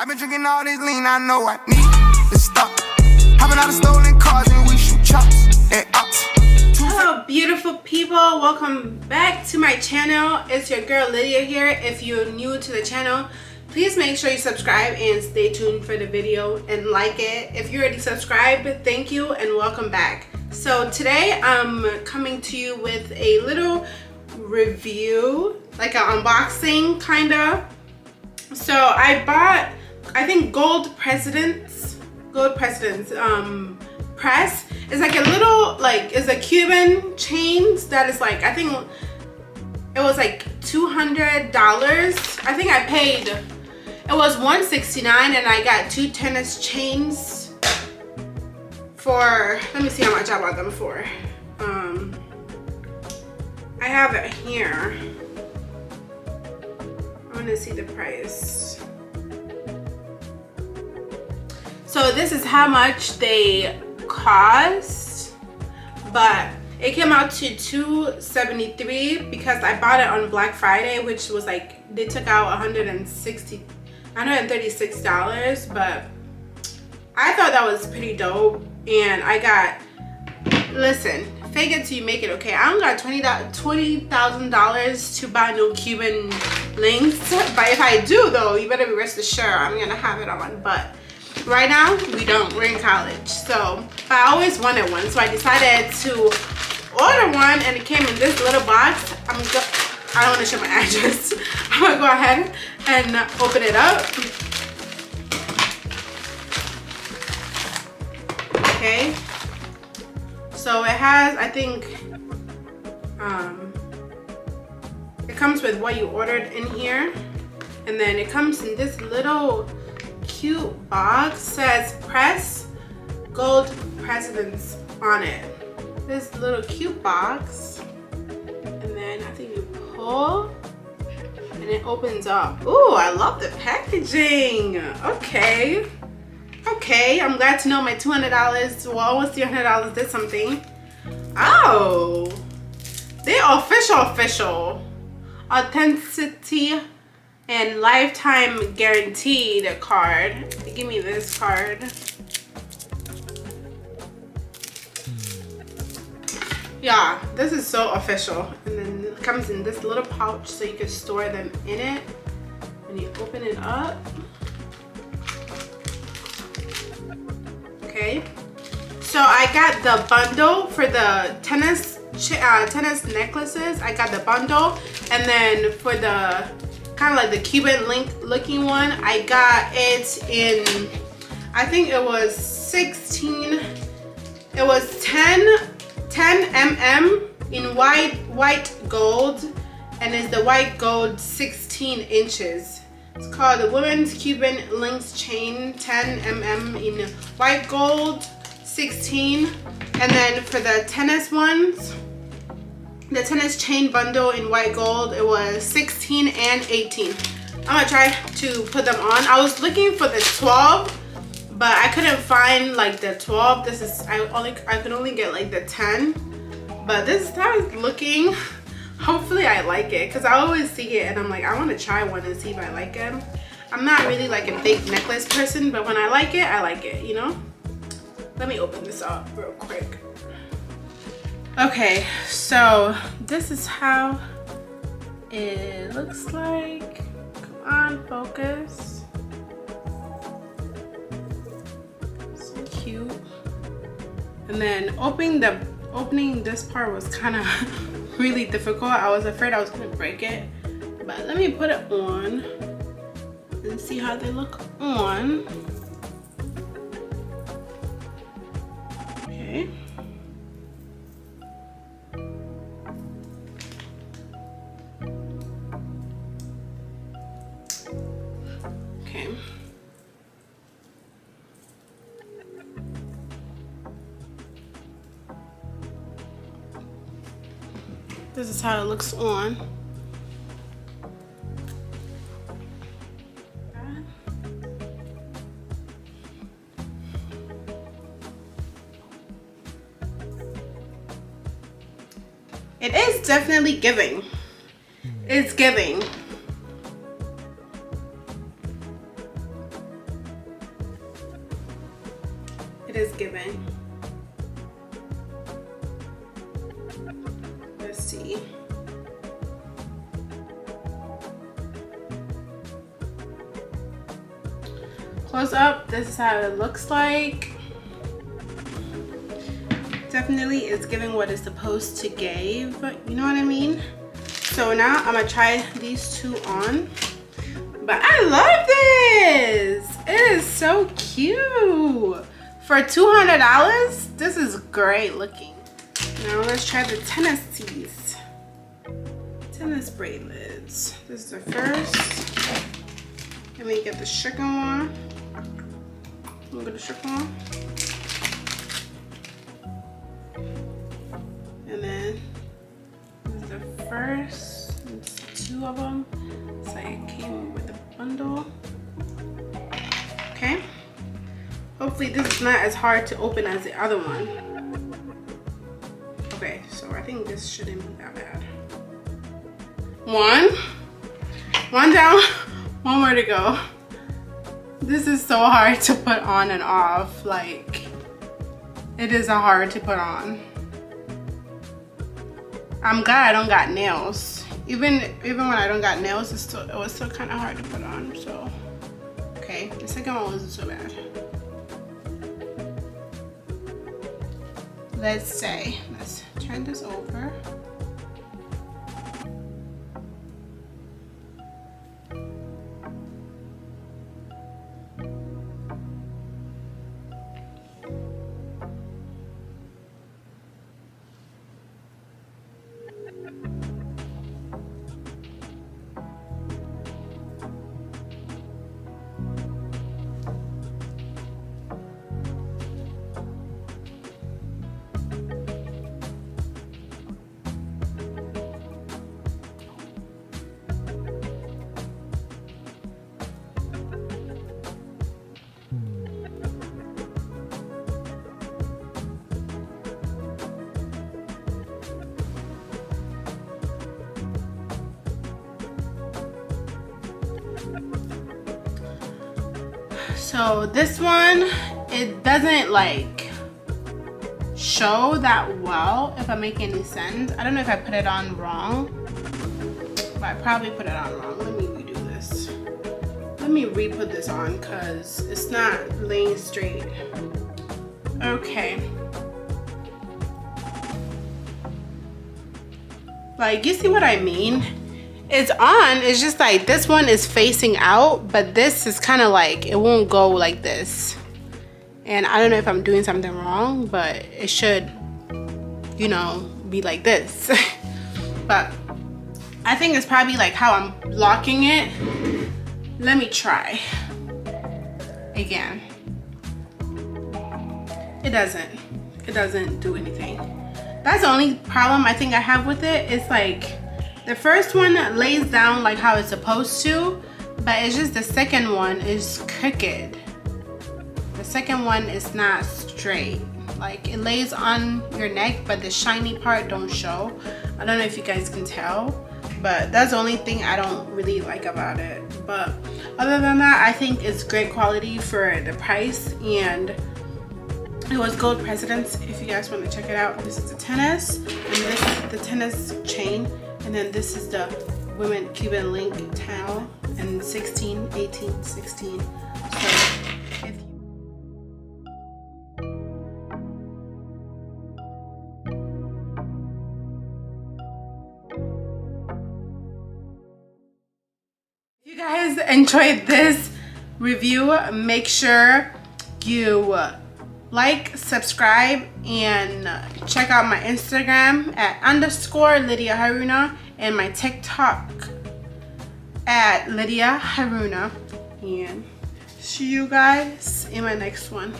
I've been drinking all this lean, I know I need to stop. Hopping out of stolen cars and we shoot chops and ops. Hello beautiful people, welcome back to my channel. It's your girl Lydia here. If you're new to the channel, please make sure you subscribe and stay tuned for the video and like it. If you already subscribed, thank you and welcome back. So today I'm coming to you with a little review, like an unboxing kinda. So I bought, I think gold presidents press. It's like a little, like, it's a Cuban chains that is like, I think it was like $200. I think I paid, it was $169 and I got 2 tennis chains for, let me see how much I bought them for. I have it here. I want to see the price. So this is how much they cost, but it came out to $273 because I bought it on Black Friday, which was like, they took out $136, but I thought that was pretty dope. And I got, listen, fake it till you make it, okay? I don't got $20,000 to buy no Cuban links, but if I do though, you better be rest assured I'm gonna have it on. But right now we don't, we're in college, so but I always wanted one, so I decided to order one, and it came in this little box. I don't want to show my address. I'm gonna go ahead and open it up. Okay, so it has, I think, it comes with what you ordered in here, and then it comes in this little cute box. Says press gold presidents on it. This little cute box, and then I think you pull and it opens up. Ooh, I love the packaging. Okay, I'm glad to know my $200, well, almost $300 did something. Oh, they're official Ethnicity and lifetime guaranteed card. They give me this card. Yeah, this is so official. And then it comes in this little pouch so you can store them in it. And you open it up. Okay. So I got the bundle for the tennis necklaces. I got the bundle, and then for the kind of like the Cuban link looking one, I got it in, I think it was 16, it was 10 mm in white gold, and it's the white gold 16 inches. It's called the Women's Cuban Links Chain 10 mm in white gold 16. And then for the tennis ones, the tennis chain bundle in white gold, it was 16 and 18. I'm gonna try to put them on. I was looking for the 12, but I couldn't find like the 12. This is, I could only get like the 10. But this is how it's looking. Hopefully I like it, because I always see it and I'm like, I want to try one and see if I like it. I'm not really like a big necklace person, but when I like it, you know? Let me open this up real quick. Okay, so this is how it looks like. Come on, focus. So cute. And then opening this part was kind of really difficult. I was afraid I was gonna break it. But let me put it on and see how they look on. Okay. Okay. This is how it looks on. It is definitely giving. It's giving. It is giving. Let's see. Close up, this is how it looks like. Definitely is giving what it's supposed to give, you know what I mean? So now I'm gonna try these two on. But I love this! It is so cute! For $200, this is great looking. Now let's try the tennis bracelets. This is the first. Let me get the second one. Look at the second one. And then this is the first. It's two of them. So it came with a bundle. Okay. Hopefully this is not as hard to open as the other one. Okay, so I think this shouldn't be that bad. One down, one more to go. This is so hard to put on and off. Like, it is hard to put on. I'm glad I don't got nails. Even when I don't got nails, it was still kind of hard to put on. So, okay, the second one wasn't so bad. Let's turn this over. So this one, it doesn't like show that well, if I make any sense. I don't know if I put it on wrong, but I probably put it on wrong. Let me redo this. Let me re-put this on because it's not laying straight. Okay. Like, you see what I mean? It's on, it's just like this one is facing out, but this is kind of like, it won't go like this. And I don't know if I'm doing something wrong, but it should, you know, be like this. But I think it's probably like how I'm blocking it. Let me try again. It doesn't do anything. That's the only problem I think I have with it. It's like, the first one lays down like how it's supposed to, but it's just the second one is crooked. The second one is not straight. Like, it lays on your neck, but the shiny part don't show. I don't know if you guys can tell, but that's the only thing I don't really like about it. But other than that, I think it's great quality for the price, and it was gold presidents if you guys want to check it out. This is the tennis, and this is the tennis chain. And then this is the women Cuban link towel, and 16, 18, 16. So if you guys enjoyed this review, make sure you like, subscribe, and check out my Instagram at _Lydia Haruna and my TikTok at Lydia Haruna. And see you guys in my next one.